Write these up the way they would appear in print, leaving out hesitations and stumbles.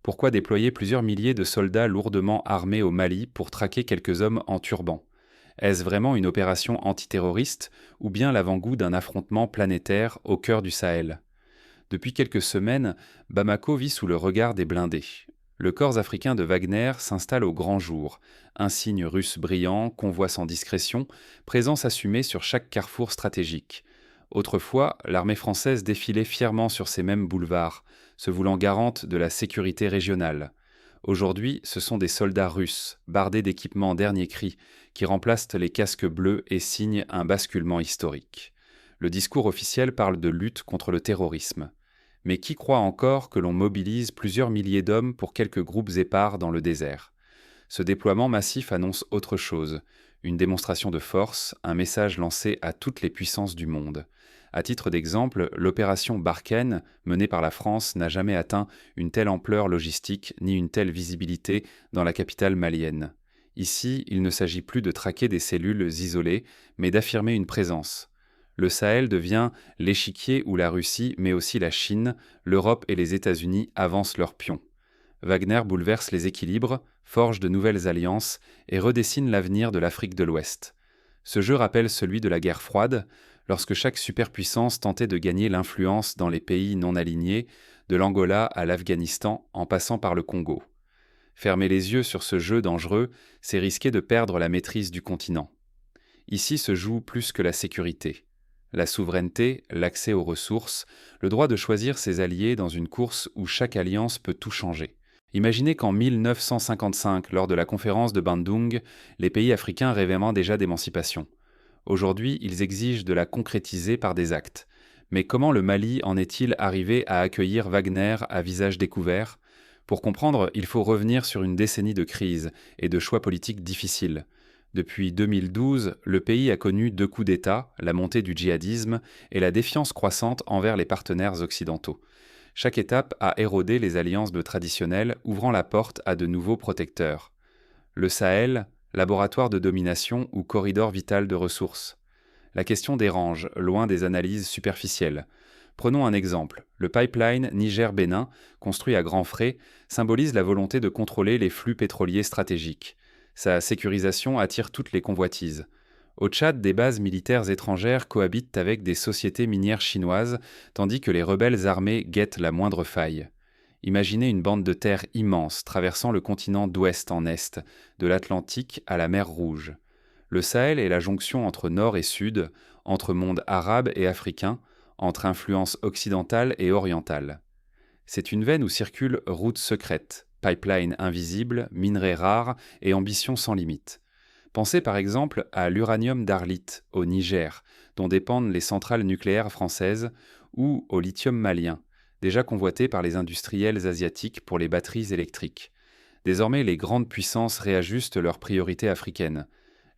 Pourquoi déployer plusieurs milliers de soldats lourdement armés au Mali pour traquer quelques hommes en turban? Est-ce vraiment une opération antiterroriste ou bien l'avant-goût d'un affrontement planétaire au cœur du Sahel? Depuis quelques semaines, Bamako vit sous le regard des blindés. Le corps africain de Wagner s'installe au grand jour, insigne russe brillant, convoi sans discrétion, présence assumée sur chaque carrefour stratégique. Autrefois, l'armée française défilait fièrement sur ces mêmes boulevards, se voulant garante de la sécurité régionale. Aujourd'hui, ce sont des soldats russes, bardés d'équipements dernier cri, qui remplacent les casques bleus et signent un basculement historique. Le discours officiel parle de lutte contre le terrorisme. Mais qui croit encore que l'on mobilise plusieurs milliers d'hommes pour quelques groupes épars dans le désert? Ce déploiement massif annonce autre chose, une démonstration de force, un message lancé à toutes les puissances du monde. À titre d'exemple, l'opération Barkhane, menée par la France, n'a jamais atteint une telle ampleur logistique ni une telle visibilité dans la capitale malienne. Ici, il ne s'agit plus de traquer des cellules isolées, mais d'affirmer une présence. Le Sahel devient l'échiquier où la Russie, mais aussi la Chine, l'Europe et les États-Unis avancent leurs pions. Wagner bouleverse les équilibres, forge de nouvelles alliances et redessine l'avenir de l'Afrique de l'Ouest. Ce jeu rappelle celui de la guerre froide, lorsque chaque superpuissance tentait de gagner l'influence dans les pays non alignés, de l'Angola à l'Afghanistan en passant par le Congo. Fermer les yeux sur ce jeu dangereux, c'est risquer de perdre la maîtrise du continent. Ici se joue plus que la sécurité. La souveraineté, l'accès aux ressources, le droit de choisir ses alliés dans une course où chaque alliance peut tout changer. Imaginez qu'en 1955, lors de la conférence de Bandung, les pays africains rêvaient déjà d'émancipation. Aujourd'hui, ils exigent de la concrétiser par des actes. Mais comment le Mali en est-il arrivé à accueillir Wagner à visage découvert? Pour comprendre, il faut revenir sur une décennie de crise et de choix politiques difficiles. Depuis 2012, le pays a connu 2 coups d'État, la montée du djihadisme et la défiance croissante envers les partenaires occidentaux. Chaque étape a érodé les alliances traditionnelles, ouvrant la porte à de nouveaux protecteurs. Le Sahel, laboratoire de domination ou corridor vital de ressources. La question dérange, loin des analyses superficielles. Prenons un exemple. Le pipeline Niger-Bénin, construit à grands frais, symbolise la volonté de contrôler les flux pétroliers stratégiques. Sa sécurisation attire toutes les convoitises. Au Tchad, des bases militaires étrangères cohabitent avec des sociétés minières chinoises, tandis que les rebelles armés guettent la moindre faille. Imaginez une bande de terre immense traversant le continent d'ouest en est, de l'Atlantique à la mer Rouge. Le Sahel est la jonction entre nord et sud, entre monde arabe et africain, entre influence occidentale et orientale. C'est une veine où circulent routes secrètes, pipelines invisibles, minerais rares et ambitions sans limite. Pensez par exemple à l'uranium d'Arlit, au Niger, dont dépendent les centrales nucléaires françaises, ou au lithium malien, déjà convoité par les industriels asiatiques pour les batteries électriques. Désormais, les grandes puissances réajustent leurs priorités africaines.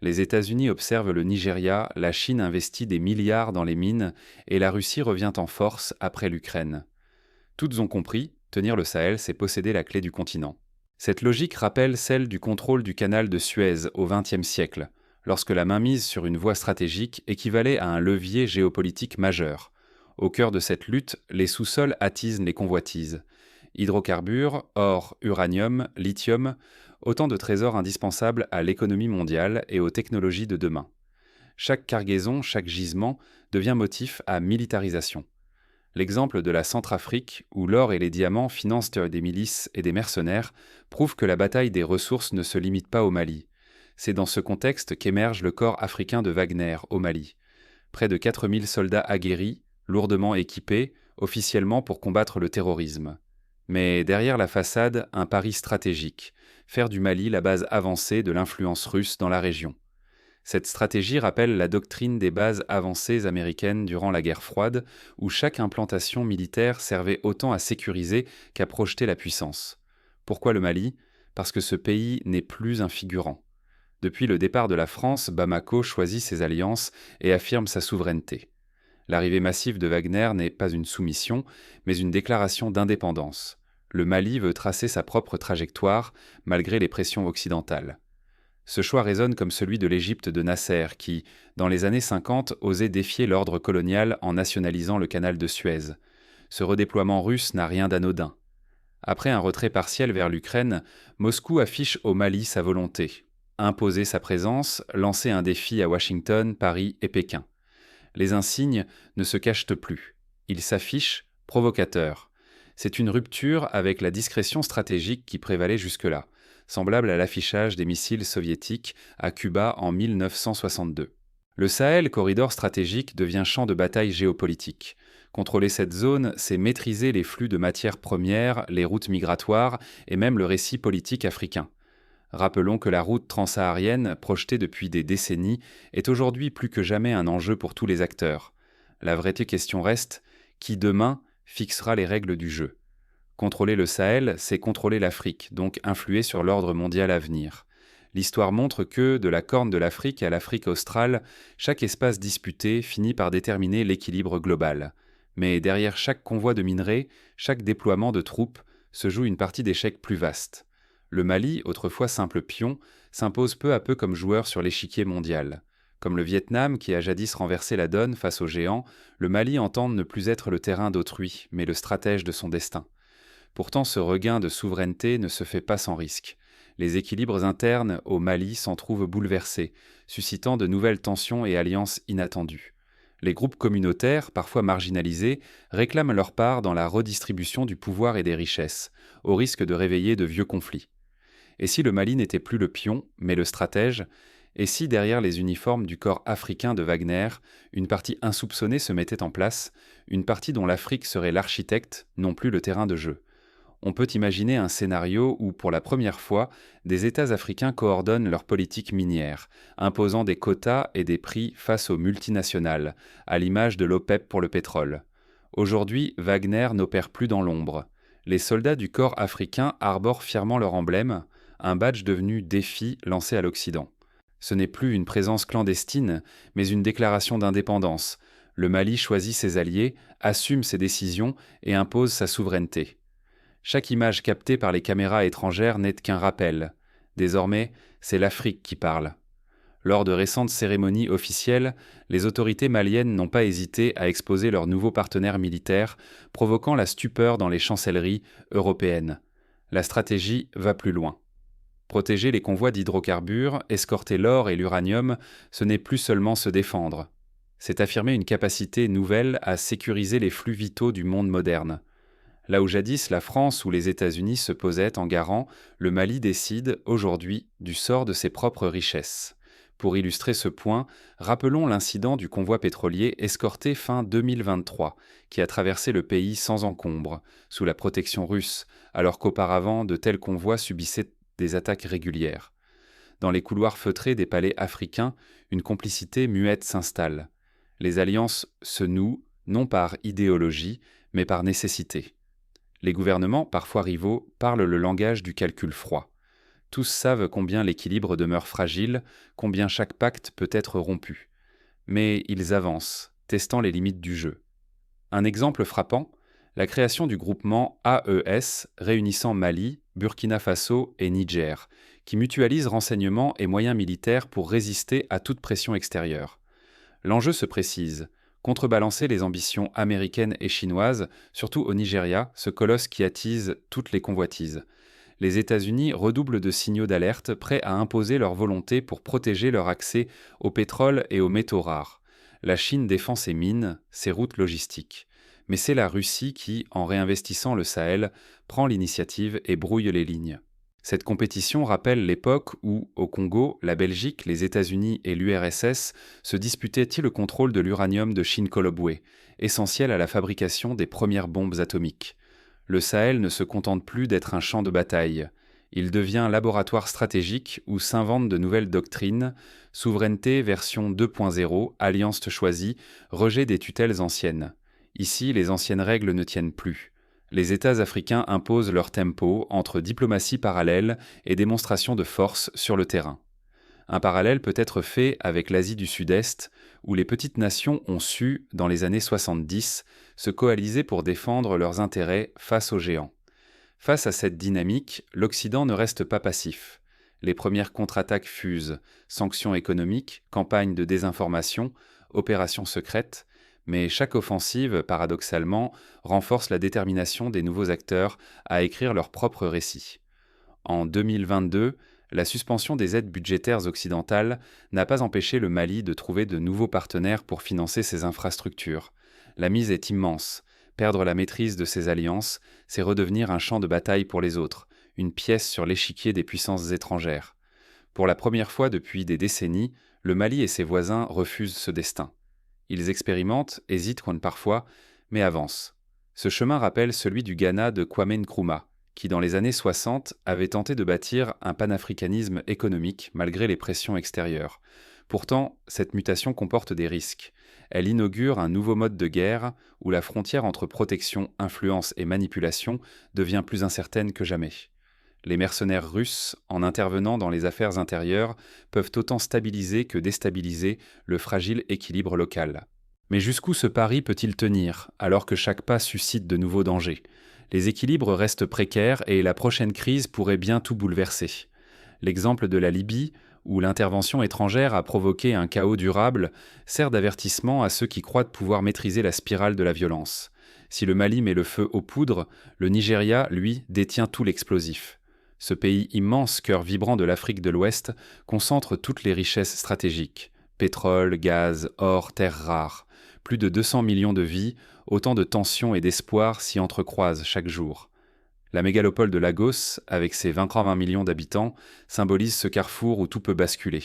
Les États-Unis observent le Nigeria, la Chine investit des milliards dans les mines et la Russie revient en force après l'Ukraine. Toutes ont compris, tenir le Sahel, c'est posséder la clé du continent. Cette logique rappelle celle du contrôle du canal de Suez au XXe siècle, lorsque la mainmise sur une voie stratégique équivalait à un levier géopolitique majeur. Au cœur de cette lutte, les sous-sols attisent les convoitises. Hydrocarbures, or, uranium, lithium, autant de trésors indispensables à l'économie mondiale et aux technologies de demain. Chaque cargaison, chaque gisement devient motif à militarisation. L'exemple de la Centrafrique, où l'or et les diamants financent des milices et des mercenaires, prouve que la bataille des ressources ne se limite pas au Mali. C'est dans ce contexte qu'émerge le corps africain de Wagner, au Mali. Près de 4000 soldats aguerris, lourdement équipés, officiellement pour combattre le terrorisme. Mais derrière la façade, un pari stratégique, faire du Mali la base avancée de l'influence russe dans la région. Cette stratégie rappelle la doctrine des bases avancées américaines durant la guerre froide, où chaque implantation militaire servait autant à sécuriser qu'à projeter la puissance. Pourquoi le Mali? Parce que ce pays n'est plus un figurant. Depuis le départ de la France, Bamako choisit ses alliances et affirme sa souveraineté. L'arrivée massive de Wagner n'est pas une soumission, mais une déclaration d'indépendance. Le Mali veut tracer sa propre trajectoire, malgré les pressions occidentales. Ce choix résonne comme celui de l'Égypte de Nasser qui, dans les années 50, osait défier l'ordre colonial en nationalisant le canal de Suez. Ce redéploiement russe n'a rien d'anodin. Après un retrait partiel vers l'Ukraine, Moscou affiche au Mali sa volonté. Imposer sa présence, lancer un défi à Washington, Paris et Pékin. Les insignes ne se cachent plus. Ils s'affichent provocateurs. C'est une rupture avec la discrétion stratégique qui prévalait jusque-là, semblable à l'affichage des missiles soviétiques à Cuba en 1962. Le Sahel, corridor stratégique, devient champ de bataille géopolitique. Contrôler cette zone, c'est maîtriser les flux de matières premières, les routes migratoires et même le récit politique africain. Rappelons que la route transsaharienne, projetée depuis des décennies, est aujourd'hui plus que jamais un enjeu pour tous les acteurs. La vraie question reste, qui demain fixera les règles du jeu? Contrôler le Sahel, c'est contrôler l'Afrique, donc influer sur l'ordre mondial à venir. L'histoire montre que, de la Corne de l'Afrique à l'Afrique australe, chaque espace disputé finit par déterminer l'équilibre global. Mais derrière chaque convoi de minerais, chaque déploiement de troupes, se joue une partie d'échecs plus vaste. Le Mali, autrefois simple pion, s'impose peu à peu comme joueur sur l'échiquier mondial. Comme le Vietnam, qui a jadis renversé la donne face aux géants, le Mali entend ne plus être le terrain d'autrui, mais le stratège de son destin. Pourtant, ce regain de souveraineté ne se fait pas sans risque. Les équilibres internes au Mali s'en trouvent bouleversés, suscitant de nouvelles tensions et alliances inattendues. Les groupes communautaires, parfois marginalisés, réclament leur part dans la redistribution du pouvoir et des richesses, au risque de réveiller de vieux conflits. Et si le Mali n'était plus le pion, mais le stratège, et si derrière les uniformes du corps africain de Wagner, une partie insoupçonnée se mettait en place, une partie dont l'Afrique serait l'architecte, non plus le terrain de jeu? On peut imaginer un scénario où, pour la première fois, des États africains coordonnent leur politique minière, imposant des quotas et des prix face aux multinationales, à l'image de l'OPEP pour le pétrole. Aujourd'hui, Wagner n'opère plus dans l'ombre. Les soldats du corps africain arborent fièrement leur emblème, un badge devenu défi lancé à l'Occident. Ce n'est plus une présence clandestine, mais une déclaration d'indépendance. Le Mali choisit ses alliés, assume ses décisions et impose sa souveraineté. Chaque image captée par les caméras étrangères n'est qu'un rappel. Désormais, c'est l'Afrique qui parle. Lors de récentes cérémonies officielles, les autorités maliennes n'ont pas hésité à exposer leurs nouveaux partenaires militaires, provoquant la stupeur dans les chancelleries européennes. La stratégie va plus loin. Protéger les convois d'hydrocarbures, escorter l'or et l'uranium, ce n'est plus seulement se défendre. C'est affirmer une capacité nouvelle à sécuriser les flux vitaux du monde moderne. Là où jadis la France ou les États-Unis se posaient en garant, le Mali décide, aujourd'hui, du sort de ses propres richesses. Pour illustrer ce point, rappelons l'incident du convoi pétrolier escorté fin 2023, qui a traversé le pays sans encombre, sous la protection russe, alors qu'auparavant de tels convois subissaient des attaques régulières. Dans les couloirs feutrés des palais africains, une complicité muette s'installe. Les alliances se nouent, non par idéologie, mais par nécessité. Les gouvernements, parfois rivaux, parlent le langage du calcul froid. Tous savent combien l'équilibre demeure fragile, combien chaque pacte peut être rompu. Mais ils avancent, testant les limites du jeu. Un exemple frappant, la création du groupement AES réunissant Mali, Burkina Faso et Niger, qui mutualise renseignements et moyens militaires pour résister à toute pression extérieure. L'enjeu se précise. Contrebalancer les ambitions américaines et chinoises, surtout au Nigeria, ce colosse qui attise toutes les convoitises. Les États-Unis redoublent de signaux d'alerte, prêts à imposer leur volonté pour protéger leur accès au pétrole et aux métaux rares. La Chine défend ses mines, ses routes logistiques. Mais c'est la Russie qui, en réinvestissant le Sahel, prend l'initiative et brouille les lignes. Cette compétition rappelle l'époque où, au Congo, la Belgique, les États-Unis et l'URSS se disputaient le contrôle de l'uranium de Shin-Kolobwe, essentiel à la fabrication des premières bombes atomiques. Le Sahel ne se contente plus d'être un champ de bataille. Il devient laboratoire stratégique où s'inventent de nouvelles doctrines, souveraineté version 2.0, alliance choisie, rejet des tutelles anciennes. Ici, les anciennes règles ne tiennent plus. Les États africains imposent leur tempo entre diplomatie parallèle et démonstration de force sur le terrain. Un parallèle peut être fait avec l'Asie du Sud-Est, où les petites nations ont su, dans les années 70, se coaliser pour défendre leurs intérêts face aux géants. Face à cette dynamique, l'Occident ne reste pas passif. Les premières contre-attaques fusent, sanctions économiques, campagnes de désinformation, opérations secrètes, Mais chaque offensive, paradoxalement, renforce la détermination des nouveaux acteurs à écrire leur propre récit. En 2022, la suspension des aides budgétaires occidentales n'a pas empêché le Mali de trouver de nouveaux partenaires pour financer ses infrastructures. La mise est immense. Perdre la maîtrise de ses alliances, c'est redevenir un champ de bataille pour les autres, une pièce sur l'échiquier des puissances étrangères. Pour la première fois depuis des décennies, le Mali et ses voisins refusent ce destin. Ils expérimentent, hésitent parfois, mais avancent. Ce chemin rappelle celui du Ghana de Kwame Nkrumah, qui dans les années 60 avait tenté de bâtir un panafricanisme économique malgré les pressions extérieures. Pourtant, cette mutation comporte des risques. Elle inaugure un nouveau mode de guerre où la frontière entre protection, influence et manipulation devient plus incertaine que jamais. Les mercenaires russes, en intervenant dans les affaires intérieures, peuvent autant stabiliser que déstabiliser le fragile équilibre local. Mais jusqu'où ce pari peut-il tenir, alors que chaque pas suscite de nouveaux dangers ? Les équilibres restent précaires et la prochaine crise pourrait bien tout bouleverser. L'exemple de la Libye, où l'intervention étrangère a provoqué un chaos durable, sert d'avertissement à ceux qui croient pouvoir maîtriser la spirale de la violence. Si le Mali met le feu aux poudres, le Nigeria, lui, détient tout l'explosif. Ce pays immense, cœur vibrant de l'Afrique de l'Ouest, concentre toutes les richesses stratégiques. Pétrole, gaz, or, terres rares. Plus de 200 millions de vies, autant de tensions et d'espoirs s'y entrecroisent chaque jour. La mégalopole de Lagos, avec ses 20 millions d'habitants, symbolise ce carrefour où tout peut basculer.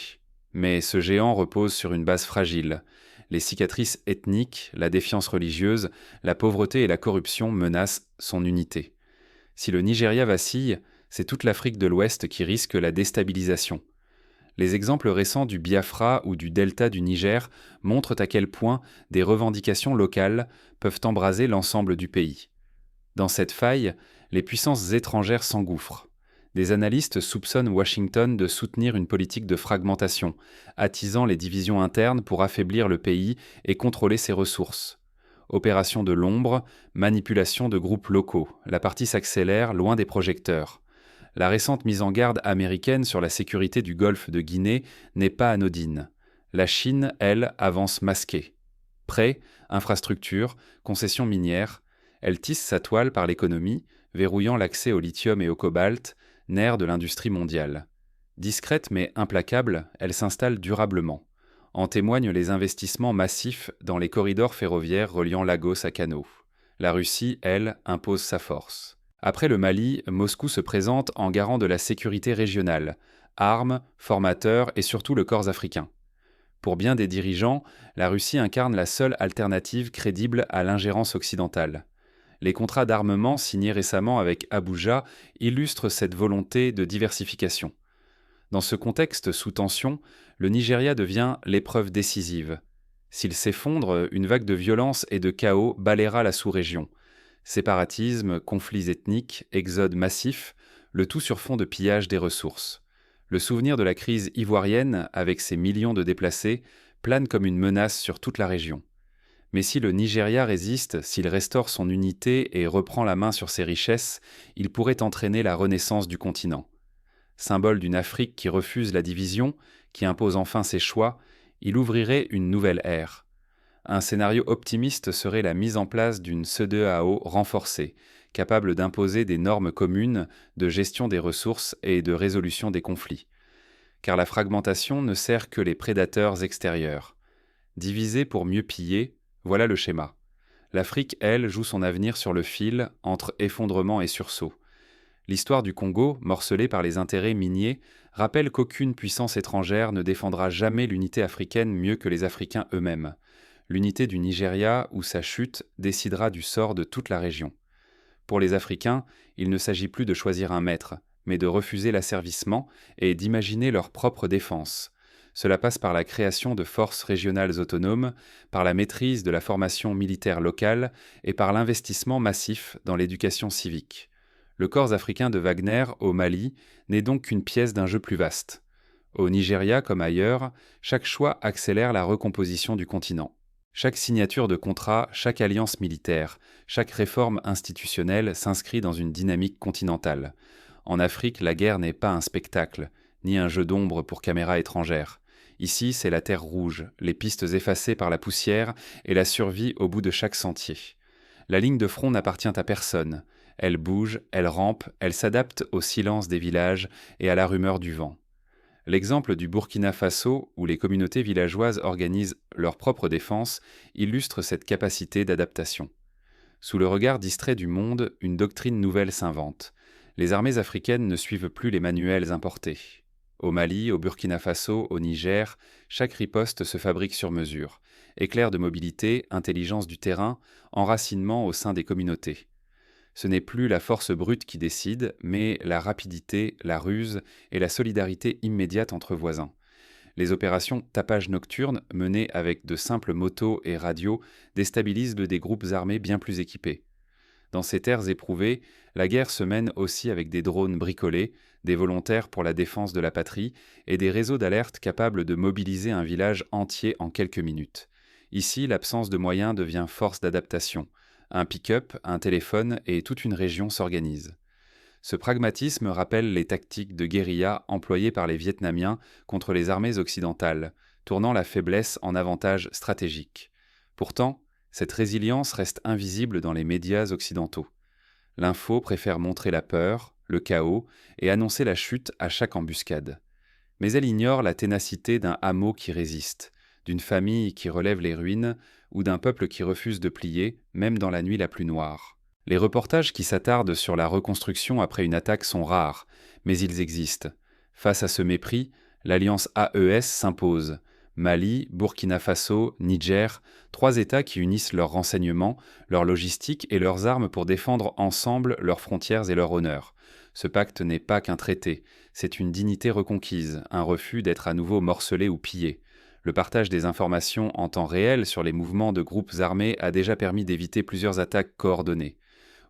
Mais ce géant repose sur une base fragile. Les cicatrices ethniques, la défiance religieuse, la pauvreté et la corruption menacent son unité. Si le Nigeria vacille, c'est toute l'Afrique de l'Ouest qui risque la déstabilisation. Les exemples récents du Biafra ou du delta du Niger montrent à quel point des revendications locales peuvent embraser l'ensemble du pays. Dans cette faille, les puissances étrangères s'engouffrent. Des analystes soupçonnent Washington de soutenir une politique de fragmentation, attisant les divisions internes pour affaiblir le pays et contrôler ses ressources. Opération de l'ombre, manipulation de groupes locaux, la partie s'accélère loin des projecteurs. La récente mise en garde américaine sur la sécurité du golfe de Guinée n'est pas anodine. La Chine, elle, avance masquée. Prêts, infrastructures, concessions minières, elle tisse sa toile par l'économie, verrouillant l'accès au lithium et au cobalt, nerfs de l'industrie mondiale. Discrète mais implacable, elle s'installe durablement. En témoignent les investissements massifs dans les corridors ferroviaires reliant Lagos à Kano. La Russie, elle, impose sa force. Après le Mali, Moscou se présente en garant de la sécurité régionale, armes, formateurs et surtout le corps africain. Pour bien des dirigeants, la Russie incarne la seule alternative crédible à l'ingérence occidentale. Les contrats d'armement signés récemment avec Abuja illustrent cette volonté de diversification. Dans ce contexte sous tension, le Nigeria devient l'épreuve décisive. S'il s'effondre, une vague de violence et de chaos balayera la sous-région. Séparatisme, conflits ethniques, exode massif, le tout sur fond de pillage des ressources. Le souvenir de la crise ivoirienne, avec ses millions de déplacés, plane comme une menace sur toute la région. Mais si le Nigeria résiste, s'il restaure son unité et reprend la main sur ses richesses, il pourrait entraîner la renaissance du continent. Symbole d'une Afrique qui refuse la division, qui impose enfin ses choix, il ouvrirait une nouvelle ère. Un scénario optimiste serait la mise en place d'une CEDEAO renforcée, capable d'imposer des normes communes de gestion des ressources et de résolution des conflits. Car la fragmentation ne sert que les prédateurs extérieurs. Diviser pour mieux piller, voilà le schéma. L'Afrique, elle, joue son avenir sur le fil entre effondrement et sursaut. L'histoire du Congo, morcelée par les intérêts miniers, rappelle qu'aucune puissance étrangère ne défendra jamais l'unité africaine mieux que les Africains eux-mêmes. L'unité du Nigeria ou sa chute décidera du sort de toute la région. Pour les Africains, il ne s'agit plus de choisir un maître, mais de refuser l'asservissement et d'imaginer leur propre défense. Cela passe par la création de forces régionales autonomes, par la maîtrise de la formation militaire locale et par l'investissement massif dans l'éducation civique. Le corps africain de Wagner, au Mali, n'est donc qu'une pièce d'un jeu plus vaste. Au Nigeria comme ailleurs, chaque choix accélère la recomposition du continent. Chaque signature de contrat, chaque alliance militaire, chaque réforme institutionnelle s'inscrit dans une dynamique continentale. En Afrique, la guerre n'est pas un spectacle, ni un jeu d'ombre pour caméras étrangères. Ici, c'est la terre rouge, les pistes effacées par la poussière et la survie au bout de chaque sentier. La ligne de front n'appartient à personne. Elle bouge, elle rampe, elle s'adapte au silence des villages et à la rumeur du vent. L'exemple du Burkina Faso, où les communautés villageoises organisent leur propre défense, illustre cette capacité d'adaptation. Sous le regard distrait du monde, une doctrine nouvelle s'invente. Les armées africaines ne suivent plus les manuels importés. Au Mali, au Burkina Faso, au Niger, chaque riposte se fabrique sur mesure. Éclair de mobilité, intelligence du terrain, enracinement au sein des communautés. Ce n'est plus la force brute qui décide, mais la rapidité, la ruse et la solidarité immédiate entre voisins. Les opérations tapage nocturne, menées avec de simples motos et radios, déstabilisent des groupes armés bien plus équipés. Dans ces terres éprouvées, la guerre se mène aussi avec des drones bricolés, des volontaires pour la défense de la patrie et des réseaux d'alerte capables de mobiliser un village entier en quelques minutes. Ici, l'absence de moyens devient force d'adaptation. Un pick-up, un téléphone et toute une région s'organisent. Ce pragmatisme rappelle les tactiques de guérilla employées par les Vietnamiens contre les armées occidentales, tournant la faiblesse en avantage stratégique. Pourtant, cette résilience reste invisible dans les médias occidentaux. L'info préfère montrer la peur, le chaos et annoncer la chute à chaque embuscade. Mais elle ignore la ténacité d'un hameau qui résiste, d'une famille qui relève les ruines ou d'un peuple qui refuse de plier, même dans la nuit la plus noire. Les reportages qui s'attardent sur la reconstruction après une attaque sont rares, mais ils existent. Face à ce mépris, l'alliance AES s'impose. Mali, Burkina Faso, Niger, 3 États qui unissent leurs renseignements, leur logistique et leurs armes pour défendre ensemble leurs frontières et leur honneur. Ce pacte n'est pas qu'un traité, c'est une dignité reconquise, un refus d'être à nouveau morcelé ou pillé. Le partage des informations en temps réel sur les mouvements de groupes armés a déjà permis d'éviter plusieurs attaques coordonnées.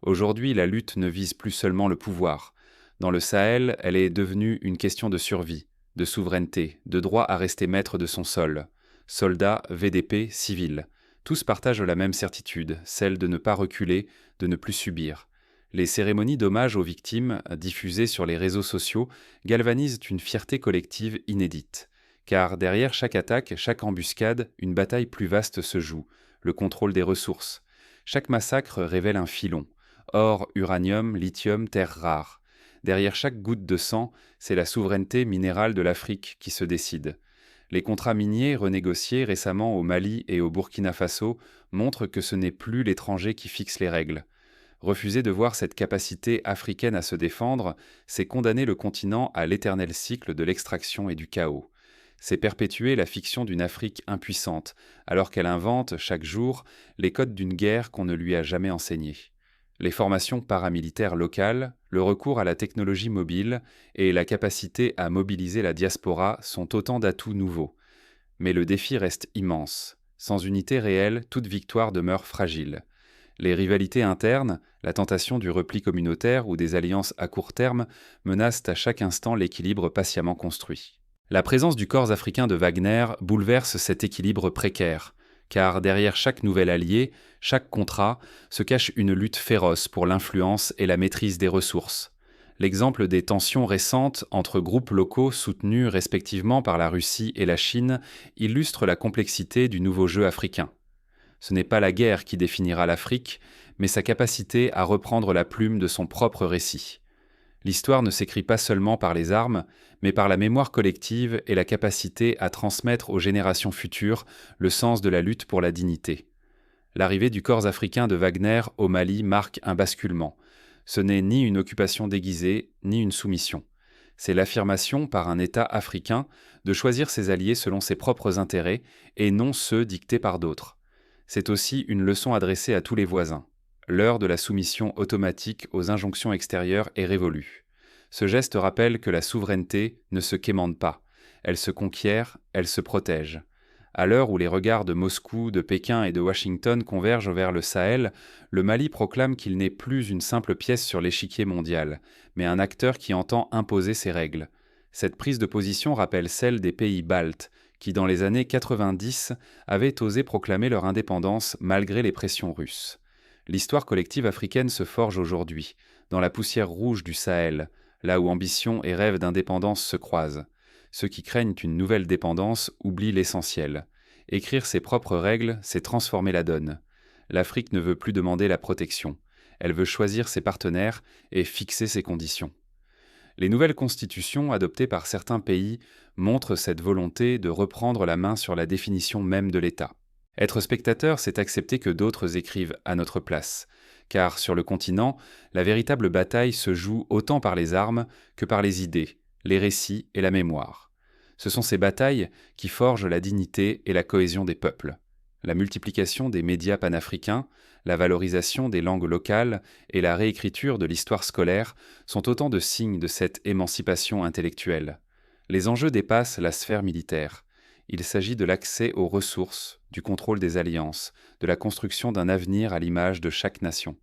Aujourd'hui, la lutte ne vise plus seulement le pouvoir. Dans le Sahel, elle est devenue une question de survie, de souveraineté, de droit à rester maître de son sol. Soldats, VDP, civils, tous partagent la même certitude, celle de ne pas reculer, de ne plus subir. Les cérémonies d'hommage aux victimes, diffusées sur les réseaux sociaux, galvanisent une fierté collective inédite. Car derrière chaque attaque, chaque embuscade, une bataille plus vaste se joue, le contrôle des ressources. Chaque massacre révèle un filon. Or, uranium, lithium, terres rares. Derrière chaque goutte de sang, c'est la souveraineté minérale de l'Afrique qui se décide. Les contrats miniers renégociés récemment au Mali et au Burkina Faso montrent que ce n'est plus l'étranger qui fixe les règles. Refuser de voir cette capacité africaine à se défendre, c'est condamner le continent à l'éternel cycle de l'extraction et du chaos. C'est perpétuer la fiction d'une Afrique impuissante, alors qu'elle invente, chaque jour, les codes d'une guerre qu'on ne lui a jamais enseignée. Les formations paramilitaires locales, le recours à la technologie mobile et la capacité à mobiliser la diaspora sont autant d'atouts nouveaux. Mais le défi reste immense. Sans unité réelle, toute victoire demeure fragile. Les rivalités internes, la tentation du repli communautaire ou des alliances à court terme menacent à chaque instant l'équilibre patiemment construit. La présence du corps africain de Wagner bouleverse cet équilibre précaire, car derrière chaque nouvel allié, chaque contrat, se cache une lutte féroce pour l'influence et la maîtrise des ressources. L'exemple des tensions récentes entre groupes locaux soutenus respectivement par la Russie et la Chine illustre la complexité du nouveau jeu africain. Ce n'est pas la guerre qui définira l'Afrique, mais sa capacité à reprendre la plume de son propre récit. L'histoire ne s'écrit pas seulement par les armes, mais par la mémoire collective et la capacité à transmettre aux générations futures le sens de la lutte pour la dignité. L'arrivée du corps africain de Wagner au Mali marque un basculement. Ce n'est ni une occupation déguisée, ni une soumission. C'est l'affirmation par un État africain de choisir ses alliés selon ses propres intérêts et non ceux dictés par d'autres. C'est aussi une leçon adressée à tous les voisins. L'heure de la soumission automatique aux injonctions extérieures est révolue. Ce geste rappelle que la souveraineté ne se quémande pas. Elle se conquiert, elle se protège. À l'heure où les regards de Moscou, de Pékin et de Washington convergent vers le Sahel, le Mali proclame qu'il n'est plus une simple pièce sur l'échiquier mondial, mais un acteur qui entend imposer ses règles. Cette prise de position rappelle celle des pays baltes, qui dans les années 90 avaient osé proclamer leur indépendance malgré les pressions russes. L'histoire collective africaine se forge aujourd'hui, dans la poussière rouge du Sahel, là où ambition et rêve d'indépendance se croisent. Ceux qui craignent une nouvelle dépendance oublient l'essentiel. Écrire ses propres règles, c'est transformer la donne. L'Afrique ne veut plus demander la protection. Elle veut choisir ses partenaires et fixer ses conditions. Les nouvelles constitutions adoptées par certains pays montrent cette volonté de reprendre la main sur la définition même de l'État. Être spectateur, c'est accepter que d'autres écrivent à notre place, car sur le continent, la véritable bataille se joue autant par les armes que par les idées, les récits et la mémoire. Ce sont ces batailles qui forgent la dignité et la cohésion des peuples. La multiplication des médias panafricains, la valorisation des langues locales et la réécriture de l'histoire scolaire sont autant de signes de cette émancipation intellectuelle. Les enjeux dépassent la sphère militaire. Il s'agit de l'accès aux ressources, du contrôle des alliances, de la construction d'un avenir à l'image de chaque nation.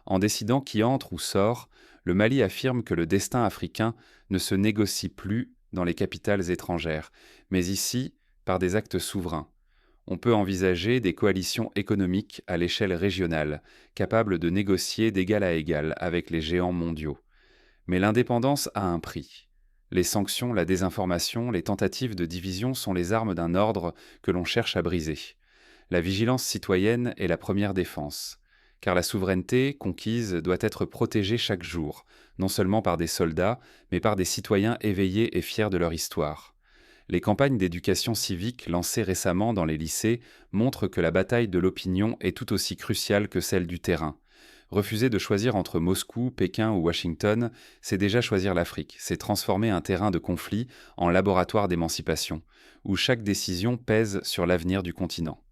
En décidant qui entre ou sort, le Mali affirme que le destin africain ne se négocie plus dans les capitales étrangères, mais ici par des actes souverains. On peut envisager des coalitions économiques à l'échelle régionale, capables de négocier d'égal à égal avec les géants mondiaux. Mais l'indépendance a un prix. Les sanctions, la désinformation, les tentatives de division sont les armes d'un ordre que l'on cherche à briser. La vigilance citoyenne est la première défense, car la souveraineté conquise doit être protégée chaque jour, non seulement par des soldats, mais par des citoyens éveillés et fiers de leur histoire. Les campagnes d'éducation civique lancées récemment dans les lycées montrent que la bataille de l'opinion est tout aussi cruciale que celle du terrain. Refuser de choisir entre Moscou, Pékin ou Washington, c'est déjà choisir l'Afrique, c'est transformer un terrain de conflit en laboratoire d'émancipation, où chaque décision pèse sur l'avenir du continent.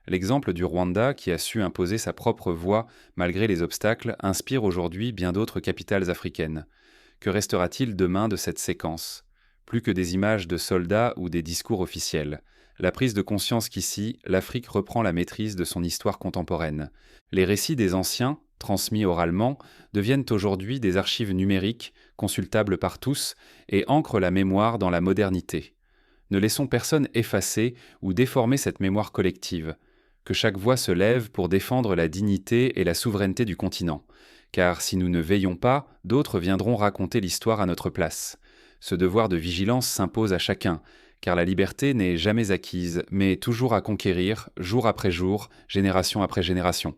L'exemple du Rwanda, qui a su imposer sa propre voie malgré les obstacles, inspire aujourd'hui bien d'autres capitales africaines. Que restera-t-il demain de cette séquence ? Plus que des images de soldats ou des discours officiels. La prise de conscience qu'ici, l'Afrique reprend la maîtrise de son histoire contemporaine. Les récits des anciens, transmis oralement, deviennent aujourd'hui des archives numériques, consultables par tous, et ancrent la mémoire dans la modernité. Ne laissons personne effacer ou déformer cette mémoire collective. Que chaque voix se lève pour défendre la dignité et la souveraineté du continent. Car si nous ne veillons pas, d'autres viendront raconter l'histoire à notre place. Ce devoir de vigilance s'impose à chacun, car la liberté n'est jamais acquise, mais toujours à conquérir, jour après jour, génération après génération.